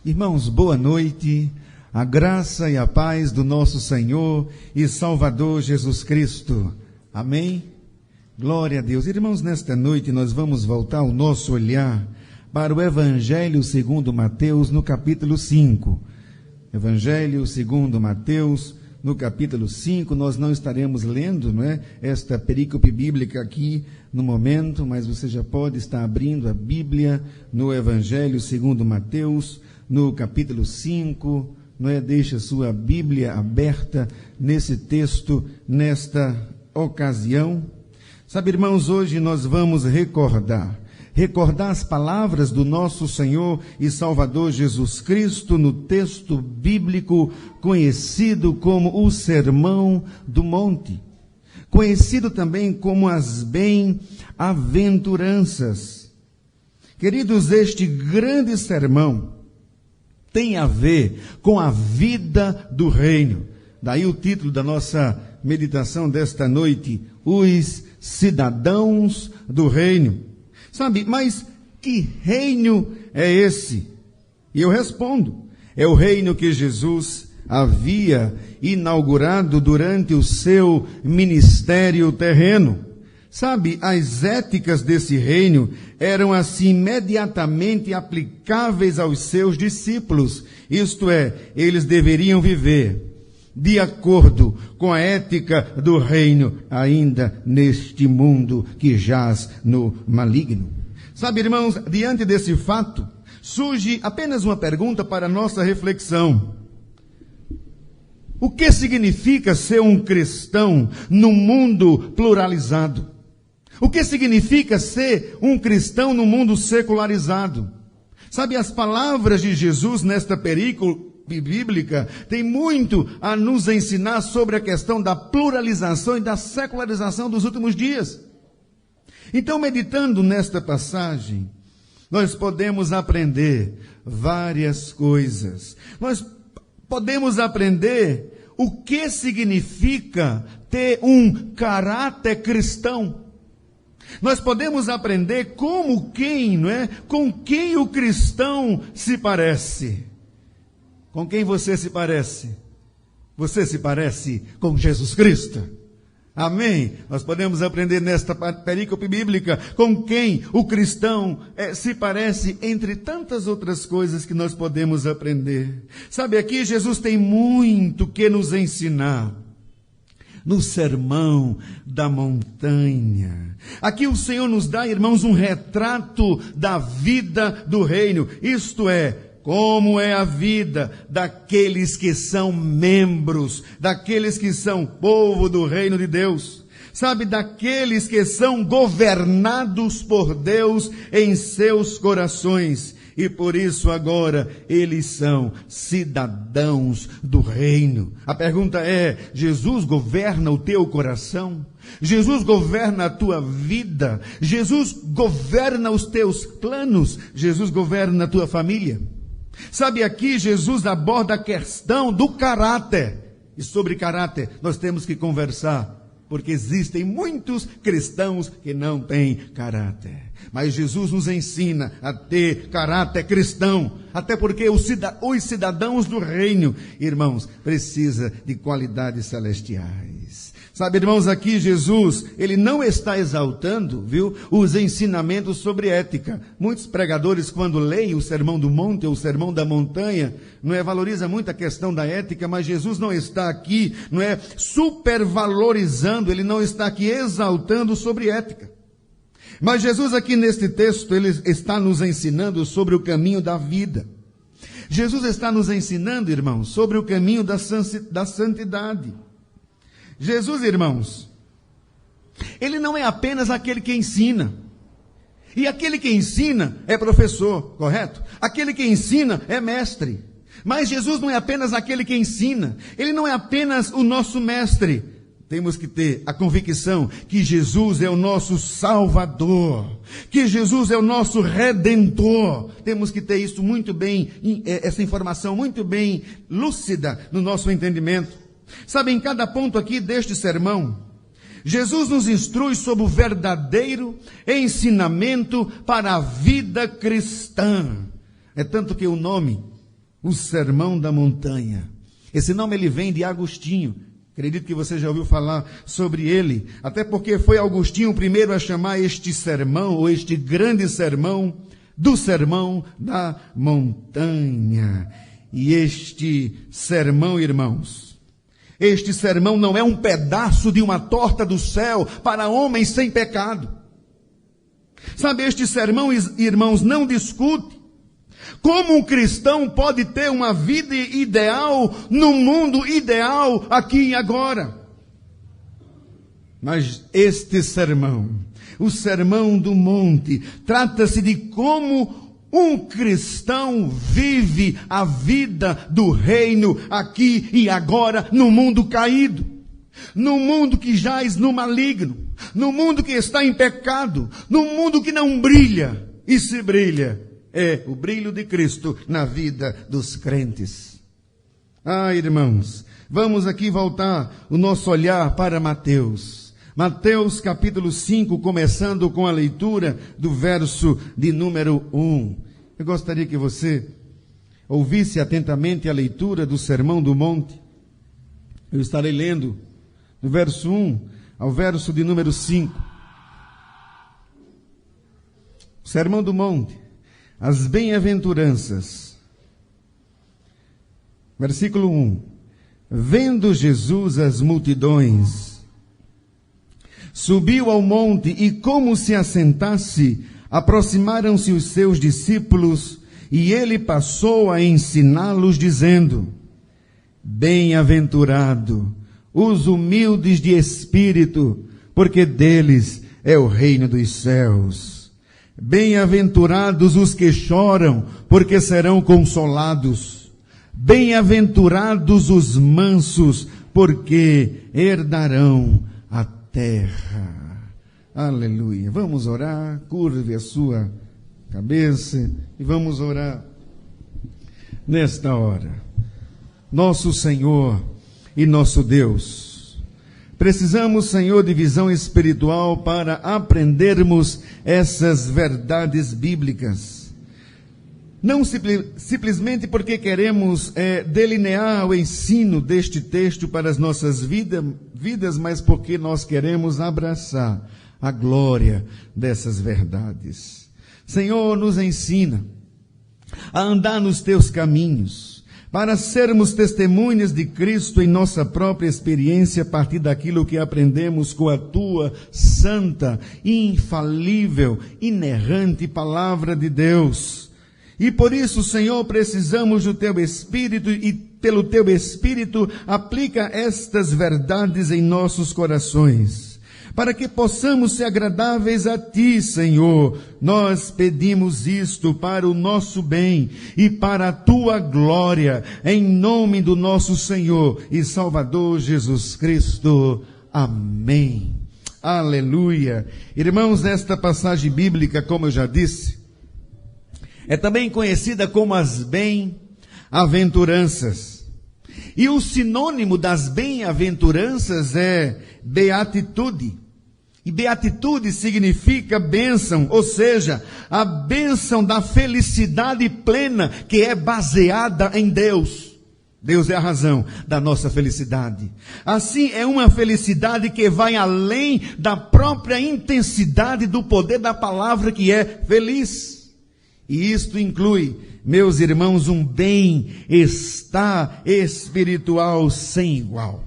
Irmãos, boa noite, a graça e a paz do nosso Senhor e Salvador Jesus Cristo. Amém? Glória a Deus. Irmãos, nesta noite nós vamos voltar o nosso olhar para o Evangelho segundo Mateus, no capítulo 5. Evangelho segundo Mateus, no capítulo 5, nós não estaremos lendo, esta perícope bíblica aqui no momento, mas você já pode estar abrindo a Bíblia no Evangelho segundo Mateus, no capítulo 5, Deixa sua Bíblia aberta nesse texto, nesta ocasião. Sabe, irmãos, hoje nós vamos recordar as palavras do nosso Senhor e Salvador Jesus Cristo no texto bíblico conhecido como o Sermão do Monte, conhecido também como as bem-aventuranças. Queridos, este grande sermão tem a ver com a vida do reino. Daí o título da nossa meditação desta noite, os cidadãos do reino. Sabe, mas que reino é esse? E eu respondo, é o reino que Jesus havia inaugurado durante o seu ministério terreno. Sabe, as éticas desse reino eram assim imediatamente aplicáveis aos seus discípulos. Isto é, eles deveriam viver de acordo com a ética do reino, ainda neste mundo que jaz no maligno. Sabe, irmãos, diante desse fato, surge apenas uma pergunta para a nossa reflexão. O que significa ser um cristão no mundo pluralizado? O que significa ser um cristão no mundo secularizado? Sabe, as palavras de Jesus nesta perícope bíblica têm muito a nos ensinar sobre a questão da pluralização e da secularização dos últimos dias. Então, meditando nesta passagem, nós podemos aprender várias coisas. Nós podemos aprender o que significa ter um caráter cristão. Nós podemos aprender com quem o cristão se parece. Com quem você se parece? Você se parece com Jesus Cristo. Amém? Nós podemos aprender nesta perícope bíblica com quem o cristão se parece, entre tantas outras coisas que nós podemos aprender. Sabe, aqui Jesus tem muito que nos ensinar. No Sermão da Montanha. Aqui o Senhor nos dá, irmãos, um retrato da vida do reino. Isto é, como é a vida daqueles que são membros, daqueles que são povo do reino de Deus. Sabe, daqueles que são governados por Deus em seus corações. E por isso agora eles são cidadãos do reino. A pergunta é, Jesus governa o teu coração? Jesus governa a tua vida? Jesus governa os teus planos? Jesus governa a tua família? Sabe, aqui Jesus aborda a questão do caráter. E sobre caráter nós temos que conversar. Porque existem muitos cristãos que não têm caráter. Mas Jesus nos ensina a ter caráter cristão. Até porque os cidadãos do reino, irmãos, precisa de qualidades celestiais. Sabe, irmãos, aqui Jesus, ele não está exaltando, os ensinamentos sobre ética. Muitos pregadores, quando leem o Sermão do Monte ou o Sermão da Montanha, valoriza muito a questão da ética, mas Jesus não está aqui, supervalorizando, ele não está aqui exaltando sobre ética. Mas Jesus aqui neste texto, ele está nos ensinando sobre o caminho da vida. Jesus está nos ensinando, irmãos, sobre o caminho da santidade. Jesus, irmãos, ele não é apenas aquele que ensina. E aquele que ensina é professor, correto? Aquele que ensina é mestre. Mas Jesus não é apenas aquele que ensina. Ele não é apenas o nosso mestre. Temos que ter a convicção que Jesus é o nosso Salvador, que Jesus é o nosso Redentor. Temos que ter isso muito bem, essa informação muito bem lúcida no nosso entendimento. Sabe, em cada ponto aqui deste sermão, Jesus nos instrui sobre o verdadeiro ensinamento para a vida cristã. É tanto que o nome o Sermão da Montanha. Esse nome ele vem de Agostinho. Acredito que você já ouviu falar sobre ele, até porque foi Agostinho o primeiro a chamar este sermão, ou este grande sermão, do Sermão da Montanha. E este sermão, irmãos, este sermão não é um pedaço de uma torta do céu para homens sem pecado. Sabe, este sermão, irmãos, não discute como um cristão pode ter uma vida ideal no mundo ideal aqui e agora. Mas este sermão, o Sermão do Monte, trata-se de como um cristão vive a vida do reino aqui e agora no mundo caído, no mundo que jaz no maligno, no mundo que está em pecado, no mundo que não brilha, e se brilha, é o brilho de Cristo na vida dos crentes. Ah, irmãos, vamos aqui voltar o nosso olhar para Mateus. Mateus capítulo 5, começando com a leitura do verso de número 1. Eu gostaria que você ouvisse atentamente a leitura do Sermão do Monte. Eu estarei lendo do verso 1 ao verso de número 5. Sermão do Monte, as bem-aventuranças. Versículo 1. Vendo Jesus as multidões, subiu ao monte e, como se assentasse, aproximaram-se os seus discípulos e ele passou a ensiná-los, dizendo: Bem-aventurado os humildes de espírito, porque deles é o reino dos céus. Bem-aventurados os que choram, porque serão consolados. Bem-aventurados os mansos, porque herdarão a terra. Aleluia. Vamos orar, curve a sua cabeça e vamos orar nesta hora. Nosso Senhor e nosso Deus, precisamos, Senhor, de visão espiritual para aprendermos essas verdades bíblicas. Não simplesmente porque queremos delinear o ensino deste texto para as nossas vidas, mas porque nós queremos abraçar a glória dessas verdades. Senhor, nos ensina a andar nos teus caminhos, para sermos testemunhas de Cristo em nossa própria experiência, a partir daquilo que aprendemos com a tua santa, infalível, inerrante palavra de Deus. E por isso, Senhor, precisamos do teu Espírito, e pelo teu Espírito aplica estas verdades em nossos corações, para que possamos ser agradáveis a ti, Senhor. Nós pedimos isto para o nosso bem e para a tua glória, em nome do nosso Senhor e Salvador Jesus Cristo. Amém. Aleluia. Irmãos, esta passagem bíblica, como eu já disse, é também conhecida como as bem-aventuranças. E o sinônimo das bem-aventuranças é beatitude. E beatitude significa bênção, ou seja, a bênção da felicidade plena que é baseada em Deus. Deus é a razão da nossa felicidade. Assim, é uma felicidade que vai além da própria intensidade do poder da palavra que é feliz. E isto inclui, meus irmãos, um bem-estar espiritual sem igual.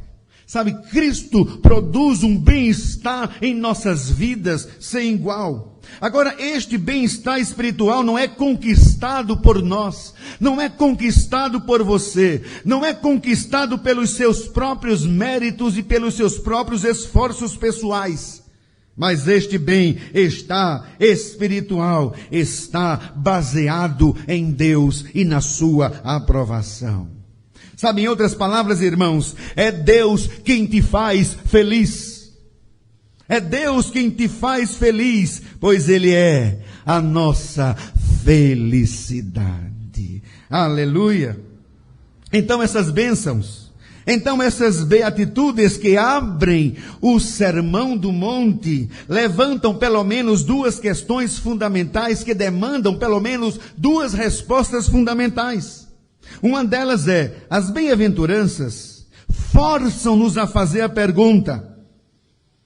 Sabe, Cristo produz um bem-estar em nossas vidas sem igual. Agora, este bem-estar espiritual não é conquistado por nós, não é conquistado por você, não é conquistado pelos seus próprios méritos e pelos seus próprios esforços pessoais. Mas este bem-estar espiritual está baseado em Deus e na sua aprovação. Sabe, em outras palavras, irmãos, é Deus quem te faz feliz. É Deus quem te faz feliz, pois Ele é a nossa felicidade. Aleluia! Então essas bênçãos, então essas beatitudes que abrem o Sermão do Monte, levantam pelo menos duas questões fundamentais que demandam pelo menos duas respostas fundamentais. Uma delas é, as bem-aventuranças forçam-nos a fazer a pergunta: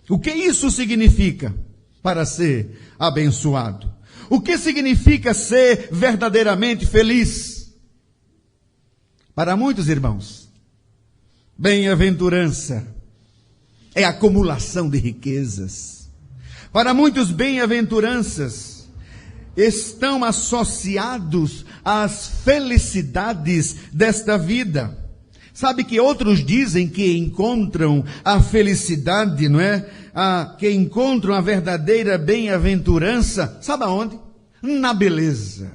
o que isso significa para ser abençoado? O que significa ser verdadeiramente feliz? Para muitos irmãos, bem-aventurança é acumulação de riquezas. Para muitos, bem-aventuranças estão associados às felicidades desta vida. Sabe que outros dizem que encontram a felicidade, não é? Que encontram a verdadeira bem-aventurança, sabe aonde? Na beleza.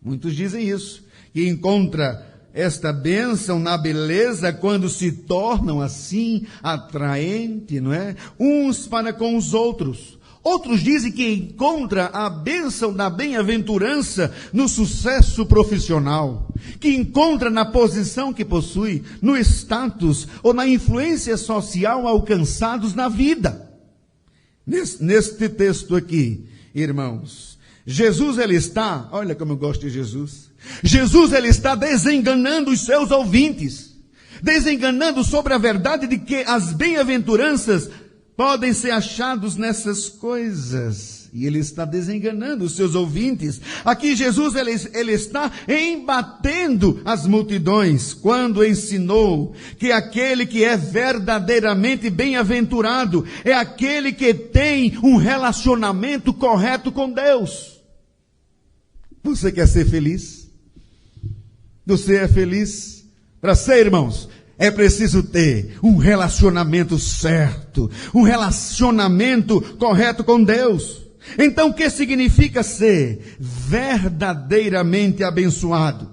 Muitos dizem isso, que encontra esta bênção na beleza quando se tornam assim atraentes, não é? Uns para com os outros. Outros dizem que encontra a bênção da bem-aventurança no sucesso profissional, que encontra na posição que possui, no status ou na influência social alcançados na vida. Neste texto aqui, irmãos, Jesus ele está, olha como eu gosto de Jesus, Jesus ele está desenganando os seus ouvintes, desenganando sobre a verdade de que as bem-aventuranças podem ser achados nessas coisas. E ele está desenganando os seus ouvintes. Aqui Jesus ele está embatendo as multidões quando ensinou que aquele que é verdadeiramente bem-aventurado é aquele que tem um relacionamento correto com Deus. Você quer ser feliz? Você é feliz? Para ser, irmãos, é preciso ter um relacionamento certo, um relacionamento correto com Deus. Então, o que significa ser verdadeiramente abençoado?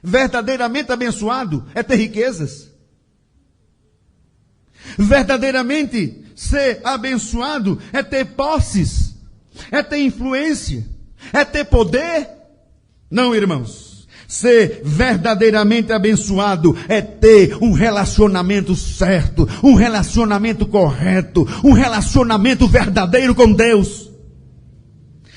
Verdadeiramente abençoado é ter riquezas. Verdadeiramente ser abençoado é ter posses, é ter influência, é ter poder. Não, irmãos. Ser verdadeiramente abençoado é ter um relacionamento certo, um relacionamento correto, um relacionamento verdadeiro com Deus.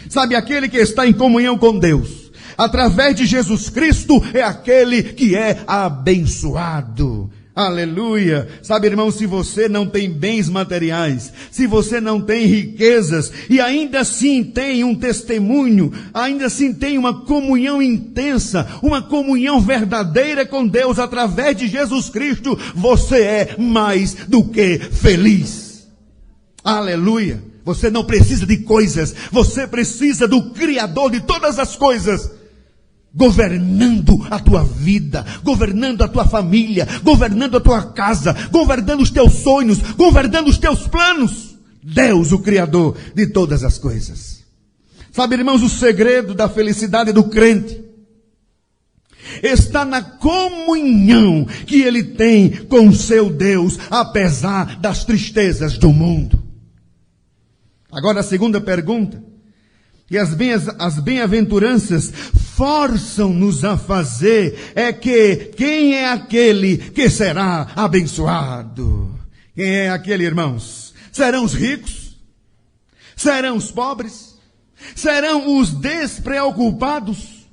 Sabe, aquele que está em comunhão com Deus, através de Jesus Cristo, é aquele que é abençoado. Aleluia! Sabe, irmão, se você não tem bens materiais, se você não tem riquezas, e ainda assim tem um testemunho, ainda assim tem uma comunhão intensa, uma comunhão verdadeira com Deus através de Jesus Cristo, você é mais do que feliz. Aleluia! Você não precisa de coisas, você precisa do Criador de todas as coisas, governando a tua vida, governando a tua família, governando a tua casa, governando os teus sonhos, governando os teus planos. Deus, o Criador de todas as coisas. Sabe, irmãos, o segredo da felicidade do crente está na comunhão que ele tem com o seu Deus, apesar das tristezas do mundo. Agora a segunda pergunta, que as bem-aventuranças forçam-nos a fazer, é que quem é aquele que será abençoado? Quem é aquele, irmãos? Serão os ricos? Serão os pobres? Serão os despreocupados?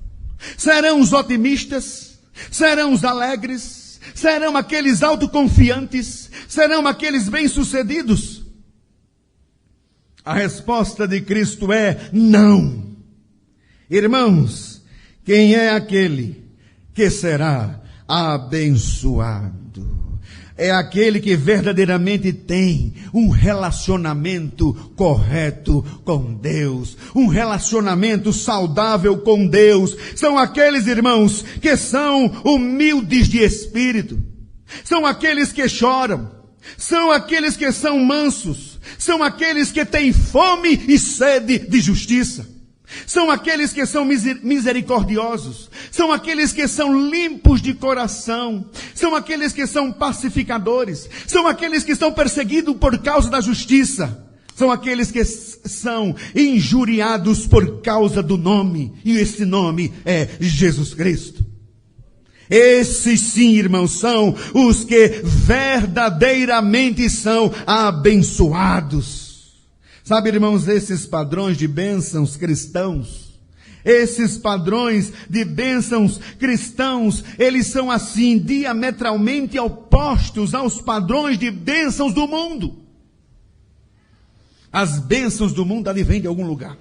Serão os otimistas? Serão os alegres? Serão aqueles autoconfiantes? Serão aqueles bem-sucedidos? A resposta de Cristo é não. Irmãos, quem é aquele que será abençoado? É aquele que verdadeiramente tem um relacionamento correto com Deus, um relacionamento saudável com Deus. São aqueles, irmãos, que são humildes de espírito, são aqueles que choram, são aqueles que são mansos, são aqueles que têm fome e sede de justiça. São aqueles que são misericordiosos. São aqueles que são limpos de coração. São aqueles que são pacificadores. São aqueles que são perseguidos por causa da justiça. São aqueles que são injuriados por causa do nome. E esse nome é Jesus Cristo. Esses sim, irmãos, são os que verdadeiramente são abençoados. Sabe, irmãos, esses padrões de bênçãos cristãos, Esses padrões de bênçãos cristãos, eles são assim, diametralmente opostos aos padrões de bênçãos do mundo. As bênçãos do mundo advêm de algum lugar.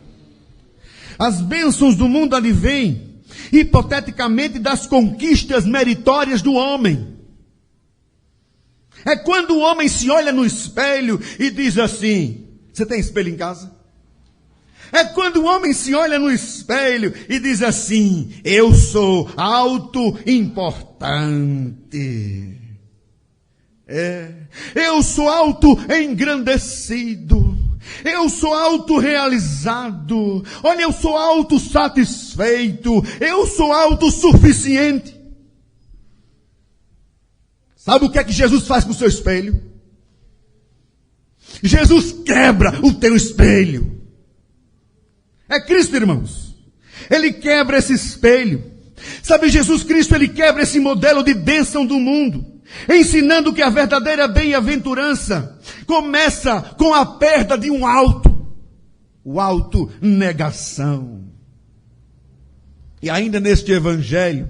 As bênçãos do mundo advêm, hipoteticamente, das conquistas meritórias do homem. É quando o homem se olha no espelho e diz assim: você tem espelho em casa? É quando o homem se olha no espelho e diz assim: eu sou auto-importante. Eu sou auto-engrandecido. Eu sou auto-realizado. Olha, eu sou auto-satisfeito. Eu sou autossuficiente. Sabe o que é que Jesus faz com o seu espelho? Jesus quebra o teu espelho. É Cristo, irmãos. Ele quebra esse espelho. Sabe, Jesus Cristo, ele quebra esse modelo de bênção do mundo, ensinando que a verdadeira bem-aventurança começa com a perda de um o auto-negação. E ainda neste evangelho,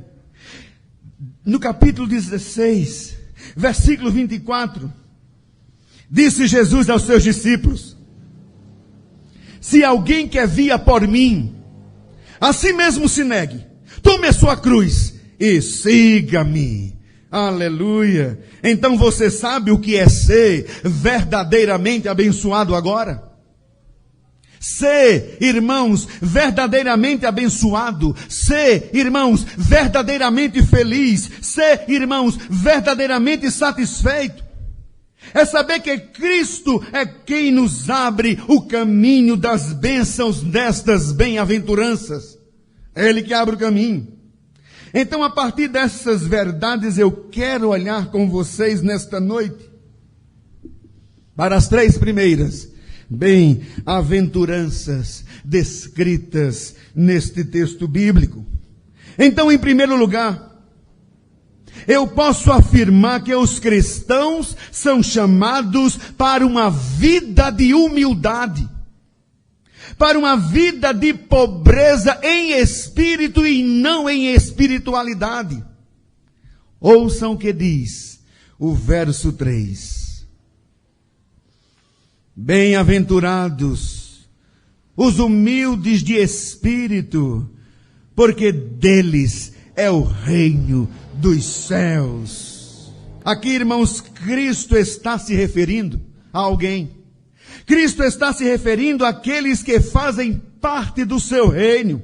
no capítulo 16, versículo 24, disse Jesus aos seus discípulos: se alguém quer vir após mim, a si mesmo se negue, tome a sua cruz e siga-me. Aleluia! Então você sabe o que é ser verdadeiramente abençoado agora? Ser, irmãos, verdadeiramente abençoado. Ser, irmãos, verdadeiramente feliz. Ser, irmãos, verdadeiramente satisfeito. É saber que Cristo é quem nos abre o caminho das bênçãos destas bem-aventuranças. É Ele que abre o caminho. Então, a partir dessas verdades, eu quero olhar com vocês nesta noite para as 3 primeiras bem-aventuranças descritas neste texto bíblico. Então, em primeiro lugar, eu posso afirmar que os cristãos são chamados para uma vida de humildade, para uma vida de pobreza em espírito e não em espiritualidade. Ouçam o que diz o verso 3. Bem-aventurados os humildes de espírito, porque deles é o reino dos céus. Aqui, irmãos, Cristo está se referindo a alguém. Cristo está se referindo àqueles que fazem parte do seu reino.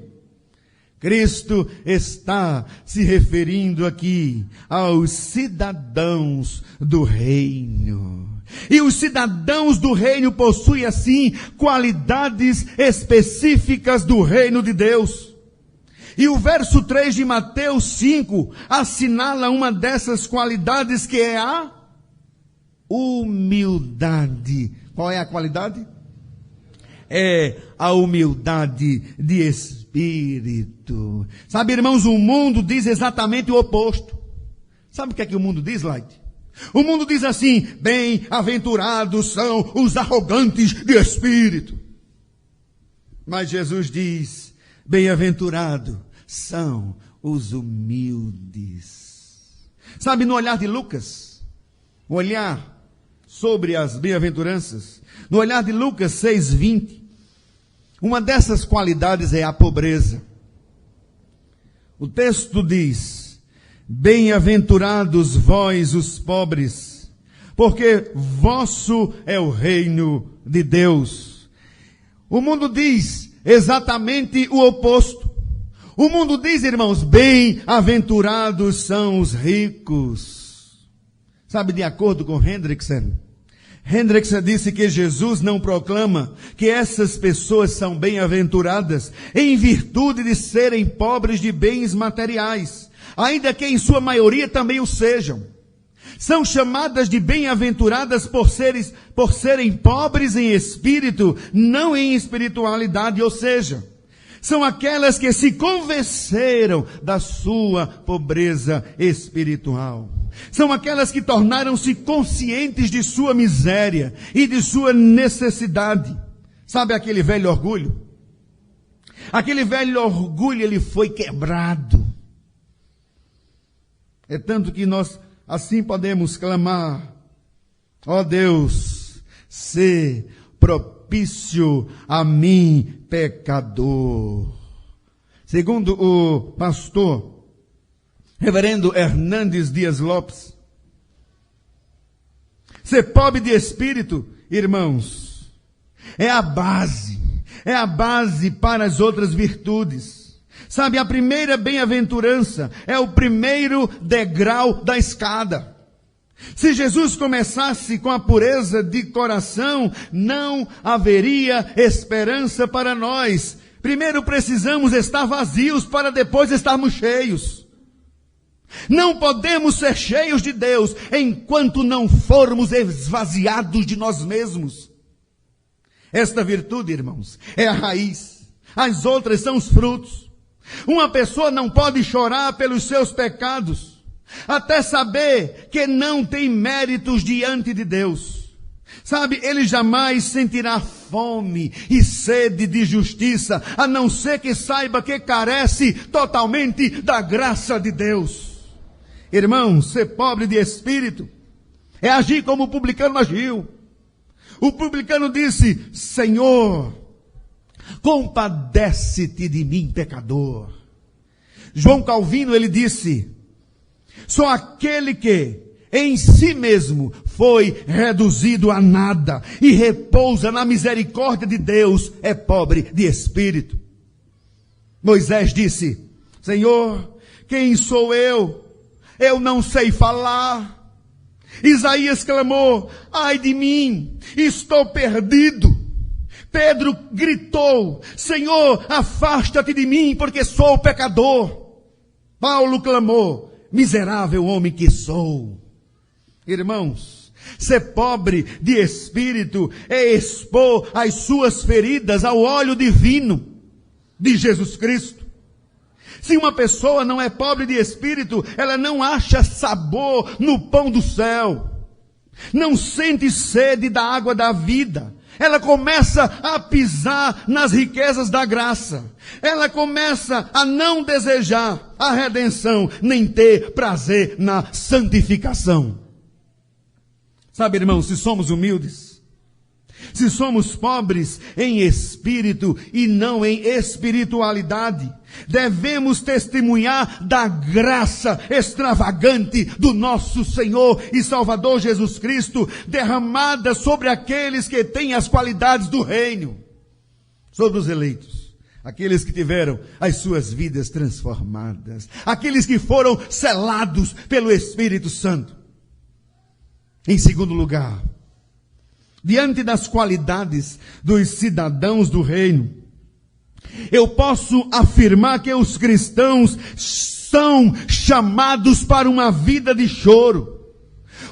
Cristo está se referindo aqui aos cidadãos do reino. E os cidadãos do reino possuem, assim, qualidades específicas do reino de Deus. E o verso 3 de Mateus 5 assinala uma dessas qualidades, que é a humildade. Qual é a qualidade? É a humildade de espírito. Sabe, irmãos, o mundo diz exatamente o oposto. Sabe o que é que o mundo diz, Light? O mundo diz assim: bem-aventurados são os arrogantes de espírito. Mas Jesus diz: bem-aventurados são os humildes. Sabe, no olhar de Lucas, o olhar sobre as bem-aventuranças, no olhar de Lucas 6:20, uma dessas qualidades é a pobreza. O texto diz: bem-aventurados vós os pobres, porque vosso é o reino de Deus. O mundo diz exatamente o oposto. O mundo diz, irmãos, bem-aventurados são os ricos. Sabe, de acordo com Hendrickson disse que Jesus não proclama que essas pessoas são bem-aventuradas em virtude de serem pobres de bens materiais, ainda que em sua maioria também o sejam. São chamadas de bem-aventuradas por serem pobres em espírito, não em espiritualidade, ou seja, são aquelas que se convenceram da sua pobreza espiritual. São aquelas que tornaram-se conscientes de sua miséria e de sua necessidade. Sabe aquele velho orgulho? Aquele velho orgulho, ele foi quebrado. É tanto que nós assim podemos clamar: ó Deus, sê propício a mim, pecador. Segundo o pastor reverendo Hernandes Dias Lopes, ser pobre de espírito, irmãos, é a base para as outras virtudes. Sabe, a primeira bem-aventurança é o primeiro degrau da escada. Se Jesus começasse com a pureza de coração, não haveria esperança para nós. Primeiro precisamos estar vazios para depois estarmos cheios. Não podemos ser cheios de Deus enquanto não formos esvaziados de nós mesmos. Esta virtude, irmãos, é a raiz. As outras são os frutos. Uma pessoa não pode chorar pelos seus pecados, até saber que não tem méritos diante de Deus. Sabe, ele jamais sentirá fome e sede de justiça, a não ser que saiba que carece totalmente da graça de Deus. Irmão, ser pobre de espírito é agir como o publicano agiu. O publicano disse: Senhor, compadece-te de mim, pecador. João Calvino, ele disse: só aquele que em si mesmo foi reduzido a nada e repousa na misericórdia de Deus é pobre de espírito. Moisés disse: Senhor, quem sou eu? Eu não sei falar. Isaías clamou: ai de mim, estou perdido. Pedro gritou: Senhor, afasta-te de mim, porque sou pecador. Paulo clamou: miserável homem que sou. Irmãos, ser pobre de espírito é expor as suas feridas ao óleo divino de Jesus Cristo. Se uma pessoa não é pobre de espírito, ela não acha sabor no pão do céu, não sente sede da água da vida. Ela começa a pisar nas riquezas da graça. Ela começa a não desejar a redenção, nem ter prazer na santificação. Sabe, irmãos, se somos humildes, se somos pobres em espírito e não em espiritualidade, devemos testemunhar da graça extravagante do nosso Senhor e Salvador Jesus Cristo, derramada sobre aqueles que têm as qualidades do reino, sobre os eleitos, aqueles que tiveram as suas vidas transformadas, aqueles que foram selados pelo Espírito Santo. Em segundo lugar, diante das qualidades dos cidadãos do reino, eu posso afirmar que os cristãos são chamados para uma vida de choro.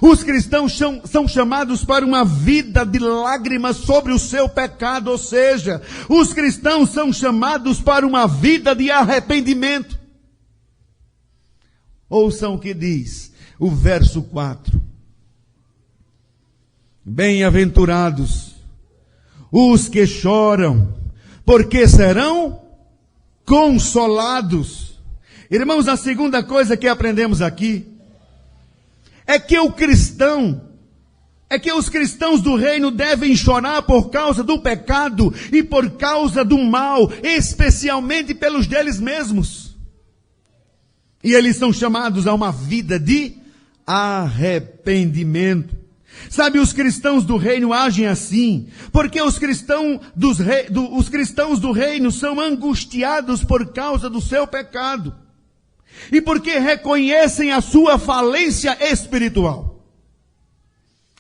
Os cristãos são chamados para uma vida de lágrimas sobre o seu pecado, ou seja, os cristãos são chamados para uma vida de arrependimento. Ouçam o que diz o verso 4. Bem-aventurados os que choram, porque serão consolados. Irmãos, a segunda coisa que aprendemos aqui é que os cristãos do reino devem chorar por causa do pecado e por causa do mal, especialmente pelos deles mesmos. E eles são chamados a uma vida de arrependimento. Sabe, os cristãos do reino agem assim, porque os cristãos do reino são angustiados por causa do seu pecado. E porque reconhecem a sua falência espiritual.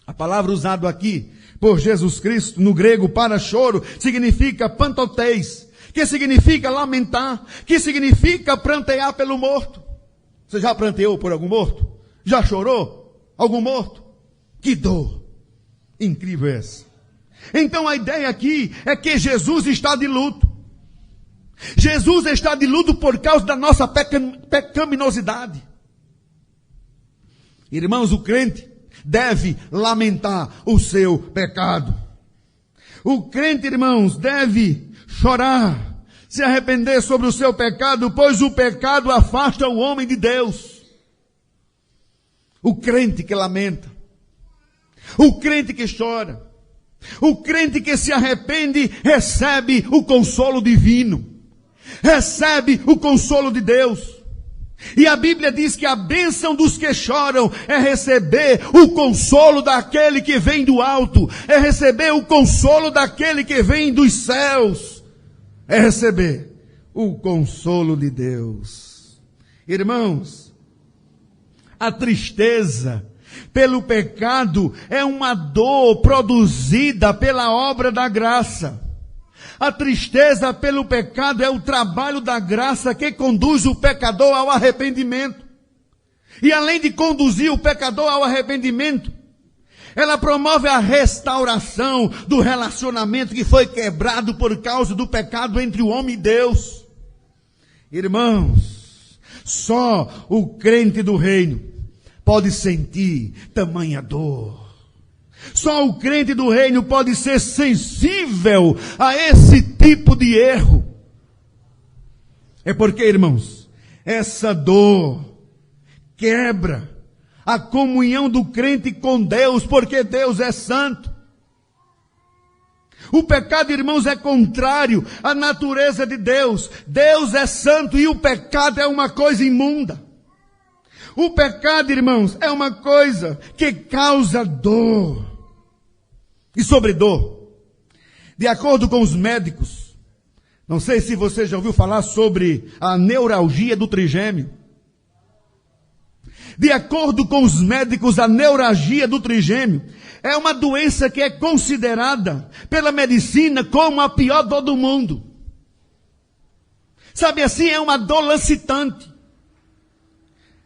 A palavra usada aqui por Jesus Cristo, no grego para choro, significa pantoteis, que significa lamentar, que significa prantear pelo morto. Você já pranteou por algum morto? Já chorou? Algum morto? Que dor incrível essa. Então a ideia aqui é que Jesus está de luto. Jesus está de luto por causa da nossa pecaminosidade. Irmãos, o crente deve lamentar o seu pecado. O crente, irmãos, deve chorar se arrepender sobre o seu pecado, pois o pecado afasta o homem de Deus. O crente que lamenta, o crente que chora, o crente que se arrepende, recebe o consolo divino, recebe o consolo de Deus. E a Bíblia diz que a bênção dos que choram é receber o consolo daquele que vem do alto, é receber o consolo daquele que vem dos céus, é receber o consolo de Deus. Irmãos, a tristeza pelo pecado é uma dor produzida pela obra da graça. A tristeza pelo pecado é o trabalho da graça que conduz o pecador ao arrependimento. E além de conduzir o pecador ao arrependimento, ela promove a restauração do relacionamento que foi quebrado por causa do pecado entre o homem e Deus. Irmãos, só o crente do reino pode sentir tamanha dor. Só o crente do reino pode ser sensível a esse tipo de erro. É porque, irmãos, essa dor quebra a comunhão do crente com Deus, porque Deus é santo. O pecado, irmãos, é contrário à natureza de Deus. Deus é santo e o pecado é uma coisa imunda. O pecado, irmãos, é uma coisa que causa dor. E sobre dor, de acordo com os médicos, não sei se você já ouviu falar sobre a neuralgia do trigêmeo. De acordo com os médicos, a neuralgia do trigêmeo é uma doença que é considerada pela medicina como a pior dor do mundo. Sabe assim, é uma dor lancitante.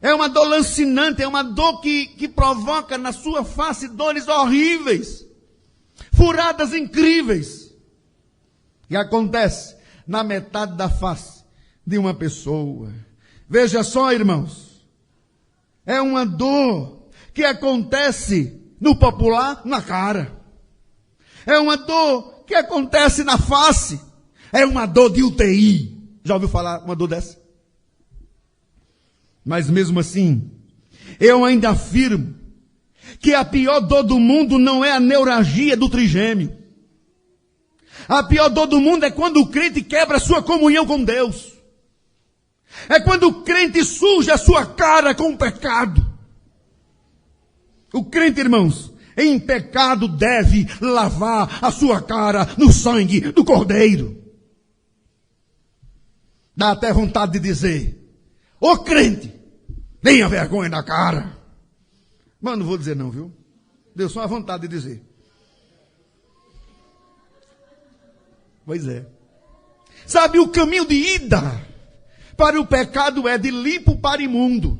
É uma dor lancinante, é uma dor que provoca na sua face dores horríveis. Furadas incríveis. E acontece na metade da face de uma pessoa. Veja só, irmãos. É uma dor que acontece no popular, na cara. É uma dor que acontece na face. É uma dor de UTI. Já ouviu falar uma dor dessa? Mas mesmo assim, eu ainda afirmo que a pior dor do mundo não é a neuralgia do trigêmeo. A pior dor do mundo é quando o crente quebra a sua comunhão com Deus. É quando o crente suja a sua cara com o pecado. O crente, irmãos, em pecado deve lavar a sua cara no sangue do Cordeiro. Dá até vontade de dizer: ô crente, tenha vergonha na cara. Mas não vou dizer não, viu? Deu só a vontade de dizer. Pois é. Sabe, o caminho de ida para o pecado é de limpo para imundo.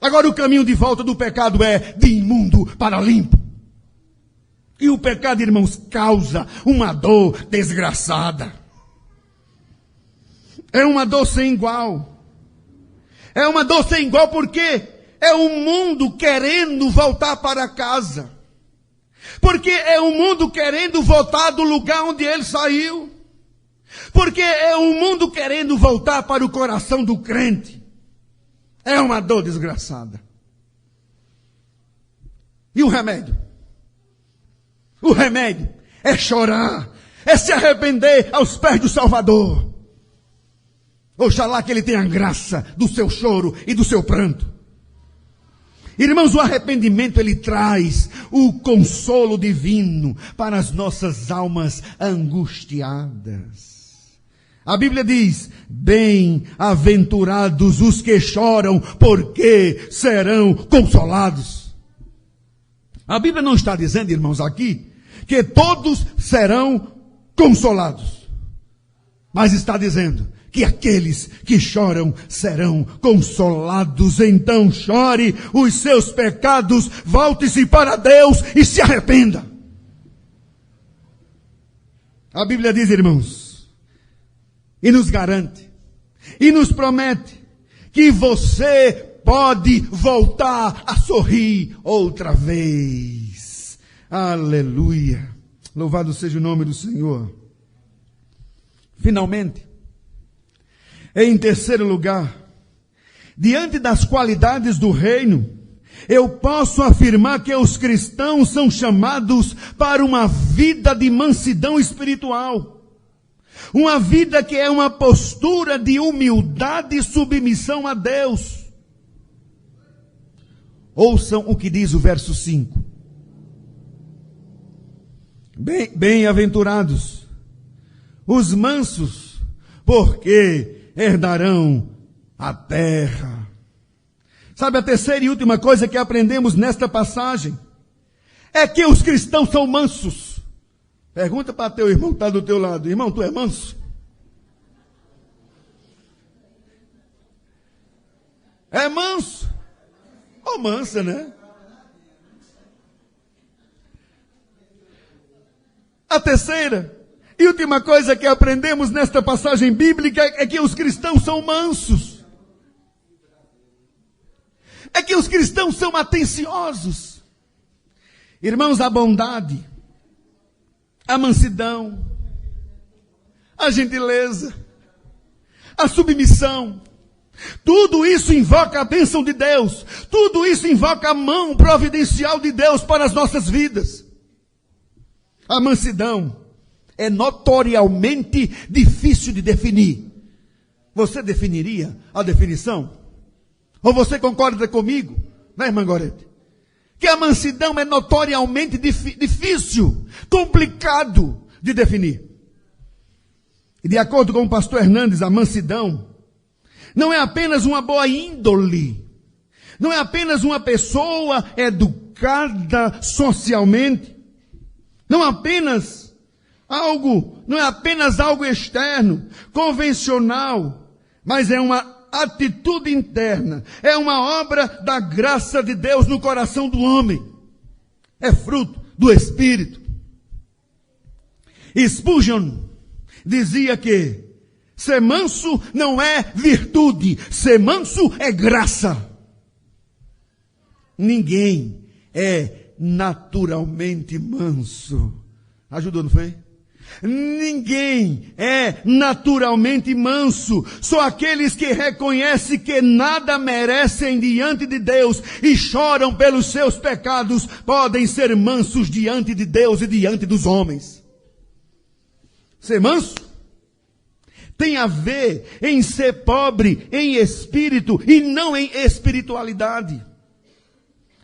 Agora o caminho de volta do pecado é de imundo para limpo. E o pecado, irmãos, causa uma dor desgraçada. É uma dor sem igual. É uma dor sem igual porque é o mundo querendo voltar para casa. Porque é o mundo querendo voltar do lugar onde ele saiu. Porque é o mundo querendo voltar para o coração do crente. É uma dor desgraçada. E o remédio? O remédio é chorar, é se arrepender aos pés do Salvador. Oxalá que ele tenha graça do seu choro e do seu pranto. Irmãos, o arrependimento ele traz o consolo divino para as nossas almas angustiadas. A Bíblia diz: bem-aventurados os que choram, porque serão consolados. A Bíblia não está dizendo, irmãos, aqui, que todos serão consolados. Mas está dizendo que aqueles que choram serão consolados. Então chore os seus pecados, volte-se para Deus e se arrependa. A Bíblia diz, irmãos, e nos garante, e nos promete, que você pode voltar a sorrir outra vez. Aleluia. Louvado seja o nome do Senhor. Finalmente, Em terceiro lugar, diante das qualidades do reino, eu posso afirmar que os cristãos são chamados para uma vida de mansidão espiritual. Uma vida que é uma postura de humildade e submissão a Deus. Ouçam o que diz o verso 5. Bem-aventurados os mansos, porque herdarão a terra. Sabe, a terceira e última coisa que aprendemos nesta passagem é que os cristãos são mansos. Pergunta para teu irmão que está do teu lado: irmão, tu é manso? É manso? Ou mansa, né? A terceira e última coisa que aprendemos nesta passagem bíblica é que os cristãos são mansos. É que os cristãos são atenciosos. Irmãos, a bondade, a mansidão, a gentileza, a submissão, tudo isso invoca a bênção de Deus. Tudo isso invoca a mão providencial de Deus para as nossas vidas. A mansidão é notoriamente difícil de definir. Você definiria a definição? Ou você concorda comigo, né, irmã Gorete? Que a mansidão é notoriamente difícil, complicado de definir. E de acordo com o pastor Hernandes, a mansidão não é apenas uma boa índole, não é apenas uma pessoa educada socialmente, não é apenas algo externo, convencional, mas é uma atitude interna, é uma obra da graça de Deus no coração do homem, é fruto do Espírito. Spurgeon dizia que ser manso não é virtude, ser manso é graça. Ninguém é naturalmente manso. Ajudou, não foi? Ninguém é naturalmente manso. Só aqueles que reconhecem que nada merecem diante de Deus e choram pelos seus pecados podem ser mansos diante de Deus e diante dos homens. Ser manso tem a ver em ser pobre em espírito e não em espiritualidade.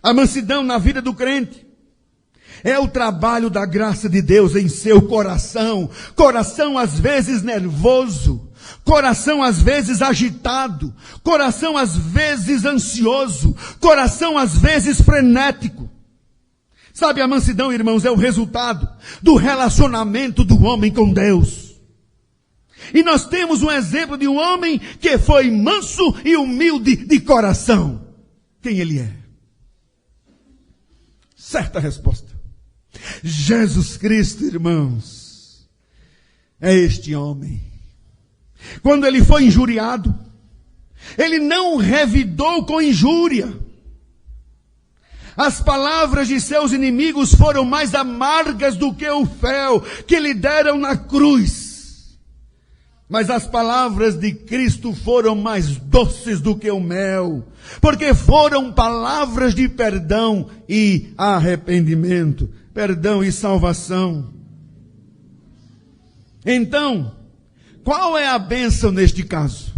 A mansidão na vida do crente é o trabalho da graça de Deus em seu coração. Coração às vezes nervoso, coração às vezes agitado, coração às vezes ansioso, coração às vezes frenético. Sabe, a mansidão, irmãos, é o resultado do relacionamento do homem com Deus. E nós temos um exemplo de um homem que foi manso e humilde de coração. Quem ele é? Certa resposta. Jesus Cristo, irmãos, é este homem. Quando ele foi injuriado, ele não revidou com injúria. As palavras de seus inimigos foram mais amargas do que o fel que lhe deram na cruz. Mas as palavras de Cristo foram mais doces do que o mel, porque foram palavras de perdão e arrependimento, perdão e salvação. Então, qual é a bênção neste caso?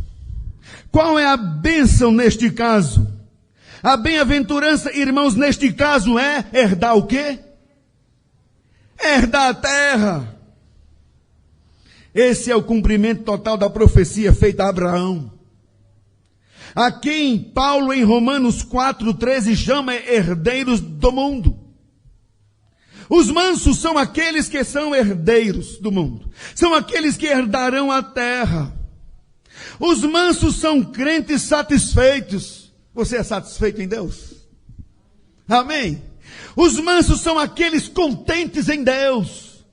Qual é a bênção neste caso? A bem-aventurança, irmãos, neste caso é herdar o quê? Herdar a terra. Esse é o cumprimento total da profecia feita a Abraão, a quem Paulo em Romanos 4:13 chama herdeiros do mundo. Os mansos são aqueles que são herdeiros do mundo, são aqueles que herdarão a terra. Os mansos são crentes satisfeitos. Você é satisfeito em Deus? Amém? Os mansos são aqueles contentes em Deus.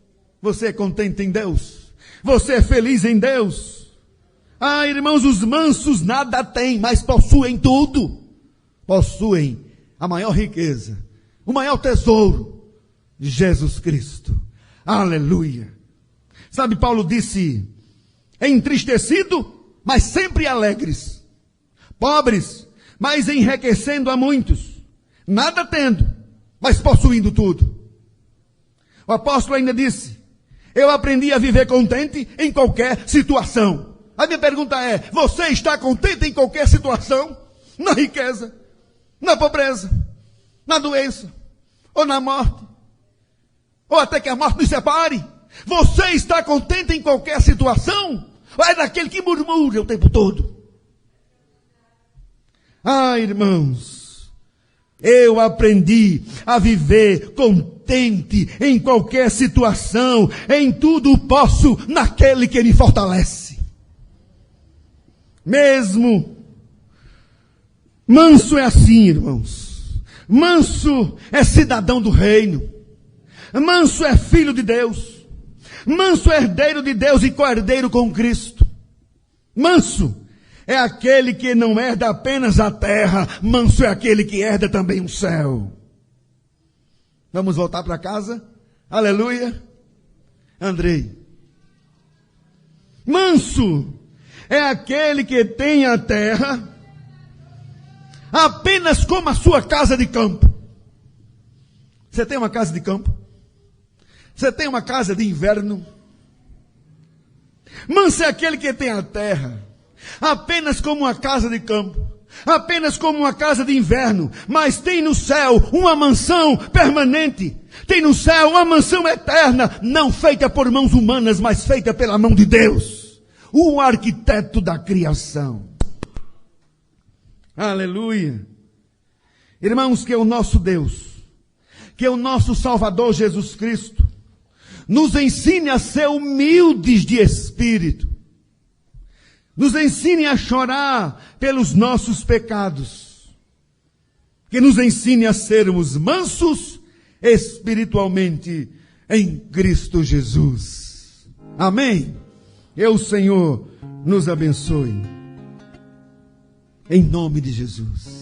Você é contente em Deus? Você é feliz em Deus? Ah, irmãos, os mansos nada têm, mas possuem tudo. Possuem a maior riqueza, o maior tesouro, Jesus Cristo. Aleluia. Sabe, Paulo disse, entristecido mas sempre alegres. Pobres, mas enriquecendo a muitos. Nada tendo, mas possuindo tudo. O apóstolo ainda disse: eu aprendi a viver contente em qualquer situação. A minha pergunta é: você está contente em qualquer situação? Na riqueza, na pobreza, na doença, ou na morte, ou até que a morte nos separe? Você está contente em qualquer situação? Ou é daquele que murmura o tempo todo? Ah, irmãos, eu aprendi a viver contente em qualquer situação. Em tudo posso naquele que me fortalece. Mesmo manso é assim, irmãos. Manso é cidadão do reino. Manso é filho de Deus. Manso é herdeiro de Deus e co-herdeiro com Cristo. Manso é aquele que não herda apenas a terra. Manso é aquele que herda também o céu. Vamos voltar para casa? Aleluia. Andrei. Manso é aquele que tem a terra apenas como a sua casa de campo. Você tem uma casa de campo? Você tem uma casa de inverno? Manso é aquele que tem a terra apenas como uma casa de campo, apenas como uma casa de inverno, mas tem no céu uma mansão permanente. Tem no céu uma mansão eterna, não feita por mãos humanas, mas feita pela mão de Deus, o arquiteto da criação. Aleluia. Irmãos, que é o nosso Deus, que é o nosso Salvador Jesus Cristo, nos ensine a ser humildes de espírito. Nos ensine a chorar pelos nossos pecados. Que nos ensine a sermos mansos espiritualmente em Cristo Jesus. Amém? E o Senhor nos abençoe. Em nome de Jesus.